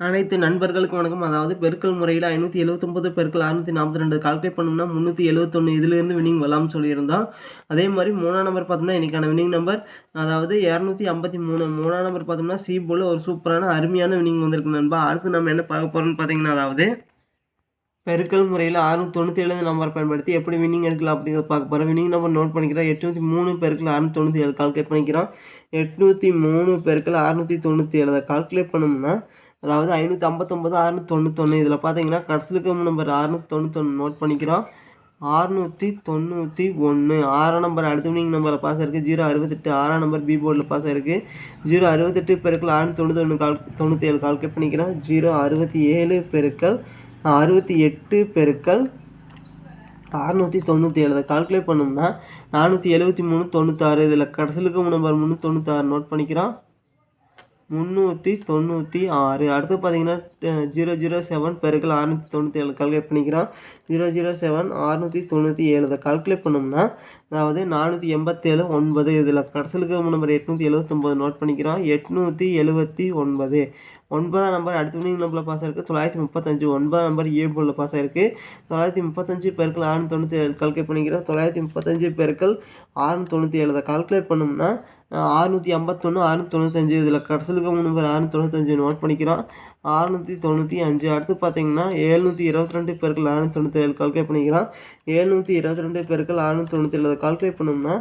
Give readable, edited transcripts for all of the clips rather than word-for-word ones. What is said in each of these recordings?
அனைத்து நண்பர்களுக்கும் வணக்கம். அதாவது பெருக்கல் முறையில் 579 பெருக்கல் 642 கால்குலேட் பண்ணோம்னா 371 இதிலிருந்து வினிங் வரலாம்னு சொல்லியிருந்தோம். அதே மாதிரி 3ஆம் நம்பர் பார்த்தோம்னா இன்றைக்கான வினிங் நம்பர் அதாவது 253. 3ஆம் நம்பர் பார்த்தோம்னா சி போல் ஒரு சூப்பரான அருமையான வினிங் வந்திருக்கு நண்பா. அடுத்து நம்ம என்ன பார்க்க போகிறோம்னு பார்த்தீங்கன்னா, அதாவது பெருக்கல் முறையில் 697 நம்பர் பயன்படுத்தி எப்படி வினிங் எடுக்கலாம் அப்படிங்கிறத பார்க்க போகிறோம். வினிங் நம்பர் நோட் பண்ணிக்கிறோம். 803 பெருக்கல் 697 கால்குலேட் பண்ணிக்கிறோம். 803 பெருக்கல் 697 கால்குலேட் பண்ணோம்னா அதாவது 559 691. இதில் பார்த்தீங்கன்னா கடைசிலுக்கு நம்பர் 691 நோட் பண்ணிக்கிறோம். 691 6ஆம் நம்பர் அடுத்த வினிங் நம்பரில் பாஸ் ஆயிருக்கு. 068 6ஆம் நம்பர் பி போர்டில் பாஸ் ஆயிருக்கு. 068 பெருக்கல் 691 97 கால்குலேட் பண்ணிக்கிறோம். 067 பெருக்கல் 68 பெருக்கல் 697 கால்குலேட் பண்ணோம்னா 473 96. இதில் கடைசிலுக்கு நம்பர் 396 நோட் பண்ணிக்கிறோம். 396. அடுத்து பார்த்தீங்கன்னா 007 பெருக்கல் 697 கால்குலேட் பண்ணிக்கிறோம். 007 697 கால்குலேட் பண்ணோம்னா அதாவது 487 9. இதில் கடைசிலுக்கு நம்பர் 879 நோட் பண்ணிக்கிறோம். 879 9ஆம் நம்பர் அடுத்த வினிங் நம்பரில் பாஸ் ஆயிருக்கு. 935 9ஆம் நம்பர் ஏ போர்டில் பாஸ் ஆயிருக்கு. 935 பெருக்கல் 697 கால்குலேட் பண்ணிக்கிறோம். 935 பெருக்கல் 697 கால்குலேட் பண்ணோம்னா 651 695. இதில் கடைசிலுக்கு நம்பர் 695 நோட் பண்ணிக்கிறோம். 695. அடுத்து பார்த்தீங்கன்னா 722 பெருக்கல் 697 கால்குலேட் பண்ணிக்கிறோம். 722 பெருக்கல் 697 கால்குலேட் பண்ணோம்னா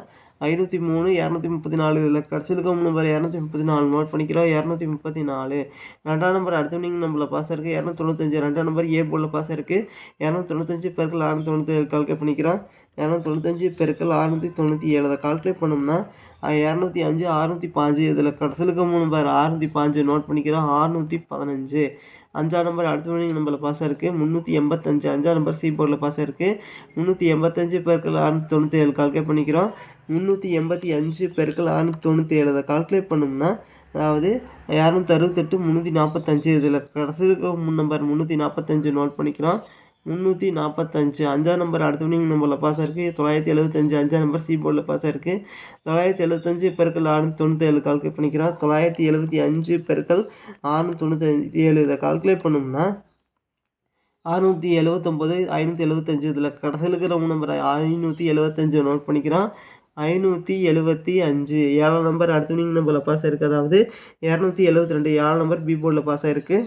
503 234. இதில் கடைசிலுக்கு நம்பர் 234 நோட் பண்ணிக்கிறோம். 234 2ஆம் நம்பர் அடுத்த வினிங் நம்பரில் பாஸ் ஆயிருக்கு. 295 2ஆம் நம்பர் ஏ போர்டில் பாஸ் ஆயிருக்கு. 295 பெருக்கல் 697 கால்குலேட் பண்ணிக்கிறோம். 295 பெருக்கல் 697 கால்குலேட் பண்ணோம்னா 205 605. இதில் கடைசிலுக்கு நம்பர் 605 நோட் பண்ணிக்கிறோம். 615 5ஆம் நம்பர் அடுத்த வினிங் நம்பரில் பாஸ் ஆயிருக்கு. 385 5ஆம் நம்பர் சி போர்டில் பாஸ் ஆயிருக்கு. 385 பெருக்கல் 697 கால்குலேட் பண்ணிக்கிறோம். 385 பெருக்கல் 697 கால்குலேட் பண்ணோம்னா அதாவது 268 345. இதில் கடைசிலுக்கு நம்பர் 345 நோட் பண்ணிக்கிறோம். 345 5ஆம் நம்பர் அடுத்த வினிங் நம்பரில் பாஸ் ஆயிருக்கு. 975 5ஆம் நம்பர் சி போர்டில் பாஸ் ஆயிருக்கு. 975 பெருக்கல் 697 கால்குலேட் பண்ணிக்கிறோம். 975 பெருக்கல் 697 இதை கால்குலேட் பண்ணோம்னா 679 575. இதில் கடைசியில் நம்பர் 575 நோட் பண்ணிக்கிறோம். 575 7ஆம் நம்பர் அடுத்த வினிங் நம்பரில் பாஸ் ஆயிருக்கு. அதாவது 272 7ஆம் நம்பர் பி போர்டில் பாஸ் ஆயிருக்கு.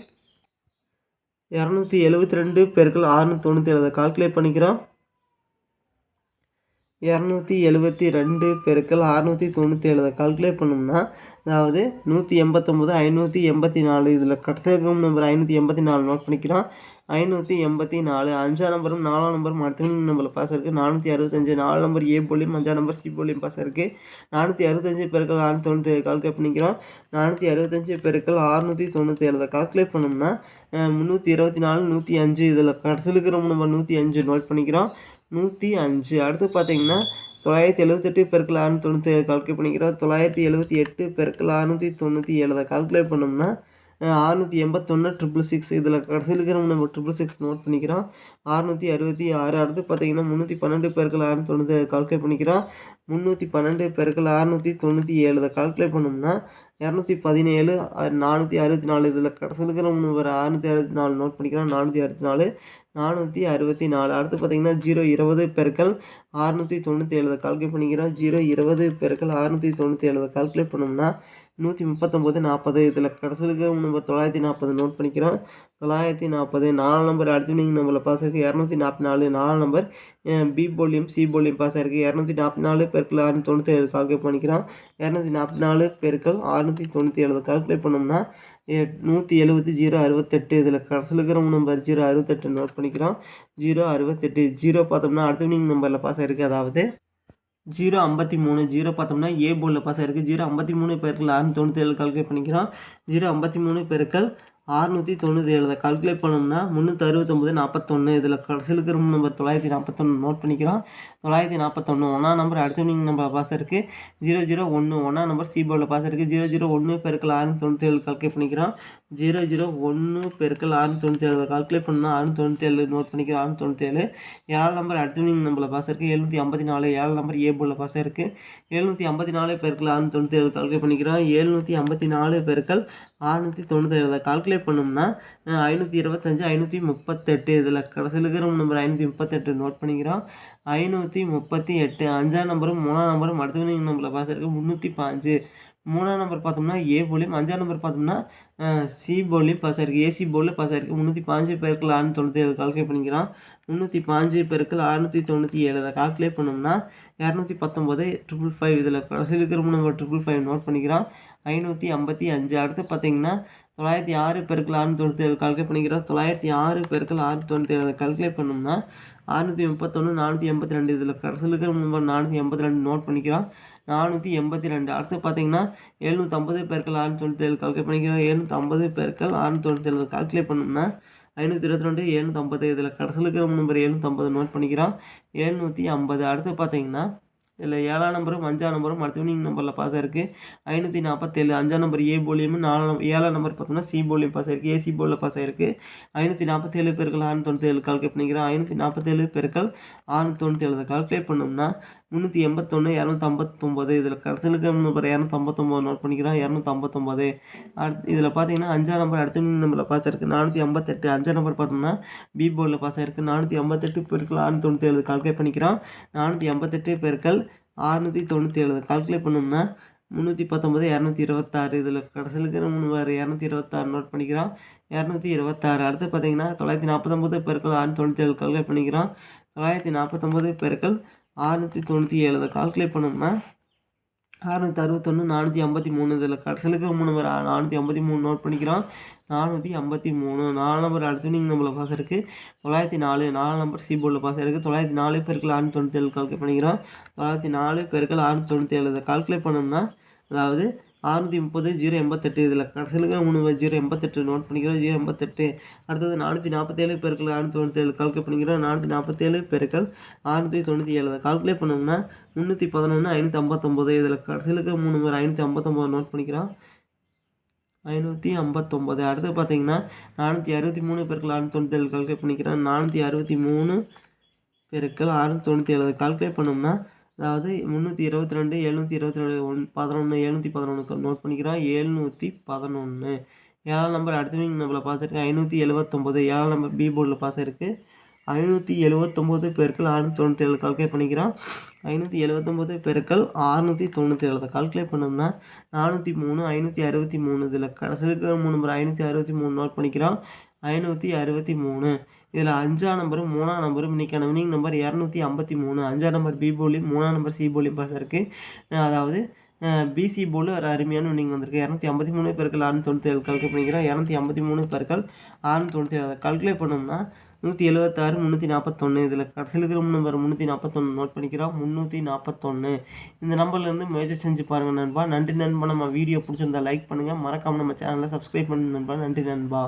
272 பெருக்கல் 697 கால்குலேட் பண்ணிக்கிறோம். 272 பெருக்கல் 697 கால்குலேட் பண்ணோம்னா அதாவது 189 584. இதில் கடைசியாக நம்பர் 584 நோட் பண்ணிக்கிறோம். 584 5ஆம் நம்பரும் 4ஆம் நம்பரும் அடுத்த வினிங் நம்பரில் பாஸ் ஆயிருக்கு. 465 4 நம்பர் ஏ போலியும் 5ஆம் நம்பர் சி போலியும் பாஸ் ஆயிருக்கு. 465 பெருக்கல் 697 கால்குலேட் பண்ணிக்கிறோம். 465 பெருக்கல் 697 கால்குலேட் பண்ணோம்னா 324 105. இதில் கடைசியில் நம்பர் 105 நோட் பண்ணிக்கிறோம். 105. அடுத்து பார்த்தீங்கன்னா 978 பெருக்கல் 697 கால்குலேட் பண்ணிக்கிறோம். 978 பெருக்கல் 697 கால்குலேட் பண்ணோம்னா 681 666. இதில் கடைசியில் நம்ம 666 நோட் பண்ணிக்கிறோம். 666. அடுத்து பார்த்தீங்கன்னா 312 பெருக்கல் 697 கால்குலேட் பண்ணிக்கிறோம். 312 பெருக்கல் 697 கால்குலேட் பண்ணோம்னா 217 464. இதில் கடைசியில் நம்ம 664 நோட் பண்ணிக்கிறோம். 464 464. அடுத்து பார்த்தீங்கன்னா 020 பெருக்கல் 697 கால்குலேட் பண்ணிக்கிறோம். 020 பெருக்கல் 697 கால்குலேட் பண்ணோம்னா 139 40. இதில் கடைசிலுக்கு நம்பர் 940 நோட் பண்ணிக்கிறோம். 940 4ஆம் நம்பர் அடுத்த வினிங் நம்பரில் பாஸ் ஆயிருக்கு. 244 4ஆம் நம்பர் பி போலியும் சி போலியும் பாஸ் ஆயிருக்கு. 244 பெருக்கல் 697 கால்குலேட் பண்ணிக்கிறோம். 244 பெருக்கல் 697 கால்குலேட் பண்ணோம்னா 170 068. இதில் கடைசிலுக்கு நம்பர் 068 நோட் பண்ணிக்கிறோம். 068 0 பார்த்தோம்னா அடுத்த வினிங் நம்பரில் பாஸ் ஆயிருக்கு. அதாவது 053 0 பார்த்தோம்னா ஏ போர்டில் பாஸ் ஆயிருக்கு. 053 பெருக்கல் 697 கால்குலேட் பண்ணிக்கிறோம். 053 பெருக்கல் 697 கால்குலேட் பண்ணோம்னா 369 41. இதில் கடைசியில் நம்பர் 941 நோட் பண்ணிக்கிறோம். 941 ஒன்றாம் நம்பர் அடுத்த வினிங் நம்பர் பாஸ் ஆயிருக்கு. 001 ஒன்றாம் நம்பர் சி போர்டில் பாஸ் ஆயிருக்கு. 001 பெருக்கல் 697 கால்குலேட் பண்ணிக்கிறோம். 001 பெருக்கல் 697 கால்குலேட் பண்ணால் 697 நோட் பண்ணிக்கிறோம். 697 7ஆம் நம்பர் அடுத்த வினிங் நம்பரில் பாஸ் ஆயிருக்கு. 754 7ஆம் நம்பர் ஏ போர்டில் பாஸ் ஆயிருக்கு. 754 பெருக்கல் 697 கால்குலேட் பண்ணிக்கிறோம். 754 பெருக்கல் 697 கால்குலேட் பண்ணோம்னா 525 538 இதில் கடைசியில் இருக்கிற நம்பர் 538 நோட் பண்ணிக்கிறோம். 538 5ஆம் நம்பரும் 3ஆம் நம்பரும் அடுத்த வினிங் நம்பரில் பாஸ் இருக்குது 305. 3ஆம் நம்பர் பார்த்தோம்னா ஏ போலியும் 5ஆம் நம்பர் பார்த்தோம்னா சி போலியும் பாஸ் ஆயிருக்கு. ஏசி போலில் பாஸ் ஆயிருக்கு. 305 பெருக்கல் 697 கால்குலேட் பண்ணிக்கிறோம். 305 பெருக்கல் 697 அதை கால்குலேட் பண்ணோம்னா 219 555 இதில் கடைசியில் இருக்கிற நம்பர் 555 நோட் பண்ணிக்கிறோம். 555. அடுத்து பார்த்தீங்கன்னா 906 பெருக்கல் 697 கால்குலேட் பண்ணிக்கிறோம். 906 பெருக்கல் 697 கால்குலேட் பண்ணோம்னா 631 482 இதில் கடைசியில் இருக்கிற நம்பர் 482 நோட் பண்ணிக்கிறோம். 482. அடுத்து பார்த்தீங்கன்னா 750 பெருக்கல் 697 கால்குலேட் பண்ணிக்கிறோம். 750 பெருக்கல் 697 கால்குலேட் பண்ணோம்னா 522 750 இதில் கடைசியில் இருக்கிற நம்பர் 750 நோட் பண்ணிக்கிறோம். 750. அடுத்து பார்த்தீங்கன்னா இதில் 7ஆம் நம்பரும் 5ஆம் நம்பரும் அடுத்த வினிங் நம்பரில் பாஸ் ஆயிருக்கு. 547. 5ஆம் நம்பர் ஏ போலியும் 7ஆம் நம்பர் பார்த்தோம்னா சி போலியும் பாஸ் ஆயிருக்கு. ஏசி போலில் பாஸ் ஆயிருக்கு. 547 பெருக்கல் 697 கால்குலேட் பண்ணிக்கிறோம். 547 பெருக்கல் 697 கால்குலேட் பண்ணோம்னா 381 259 இதில் கடைசியில் இருக்கிற நம்பர் 259 நோட் பண்ணிக்கிறோம். 259. இதில் பார்த்தீங்கன்னா 5ஆம் நம்பர் அடுத்த வினிங் நம்பரில் பாஸ் ஆயிருக்கு. 458. 5ஆம் நம்பர் பார்த்தோம்னா பி போர்டில் பாஸ் ஆயிருக்கு. 458 பெருக்கல் 697 கால்குலேட் பண்ணிக்கிறோம். 458 பெருக்கல் 697 கால்குலேட் பண்ணோம்னா 319 226 இதில் கடைசியில் இருக்கிற நம்பர் 226 நோட் பண்ணிக்கிறோம். 226. அடுத்து பார்த்தீங்கன்னா 949 பெருக்கல் 697 கால்குலேட் பண்ணிக்கிறோம். 949 பெருக்கல் 697 கால்குலேட் பண்ணோம்னா 661 453 இதில் கடைசியில் இருக்கிற நம்பர் 453 நோட் பண்ணிக்கிறோம். 453. 4 நம்பர் அடுத்த வினிங் நம்பரில் பாஸ் இருக்குது. 904. 4 நம்பர் சி போர்டில் பாஸ் ஆயிருக்கு. 904 பெருக்கல் 697 கால்குலேட் பண்ணிக்கிறோம். 904 பெருக்கல் 697 கால்குலேட் பண்ணோம்னா அதாவது 630 088 இதில் கடைசியில் இருக்கிற 088 நோட் பண்ணிக்கிறோம். 088. அடுத்தது 447 பெருக்கல் 697 கால்குலேட் பண்ணிக்கிறோம். 447 பெருக்கல் 697 கால்குலேட் பண்ணோம்னா 311 559 இதில் கடைசியில் இருக்கிற நம்பர் 559 நோட் பண்ணிக்கிறோம். 559. அடுத்து பார்த்தீங்கன்னா 463 பெருக்கல் 697 கால்குலேட் பண்ணிக்கிறோம். 463 பெருக்கல் 697 கால்குலேட் பண்ணோம்னா அதாவது 322 722 11 711 நோட் பண்ணிக்கிறோம். 711. 7ஆம் நம்பர் அடுத்த வினிங் நம்பரில் பாஸ் இருக்குது. 579. 7ஆம் நம்பர் பி போர்டில் பாஸ் ஆயிருக்கு. 579 பெருக்கல் 697 கால்குலேட் பண்ணிக்கிறோம். 579 பெருக்கல் 697 கால்குலேட் பண்ணோம்னா 403 563 இதில் கடைசியில் இருக்கிற நம்பர் 563 நோட் பண்ணிக்கிறோம். 563. இதில் 5ஆம் நம்பரும் 3ஆம் நம்பரும் இன்றைக்கான வினிங் நம்பர் 253. 5ஆம் நம்பர் பி போலியும் 3ஆம் நம்பர் சி போலியும் பாஸ் இருக்குது. அதாவது பிசி போல் ஒரு அருமையான வினிங் வந்திருக்கு. 253 பெருக்கல் 697 கால்குலேட் பண்ணிக்கிறோம். 253 பெருக்கல் 697 கால்குலேட் பண்ணோம்னா 176 341 இதில் கடைசியில் இருக்கிற நம்பர் 341 நோட் பண்ணிக்கிறோம். 341. இந்த நம்பர்லேருந்து முயற்சி செஞ்சு பாருங்கள் நண்பா. நன்றி நண்பா. நம்ம வீடியோ பிடிச்சிருந்தா லைக் பண்ணுங்கள். மறக்காமல் நம்ம சேனலை சப்ஸ்கிரைப் பண்ணுங்க நண்பா. நன்றி நண்பா.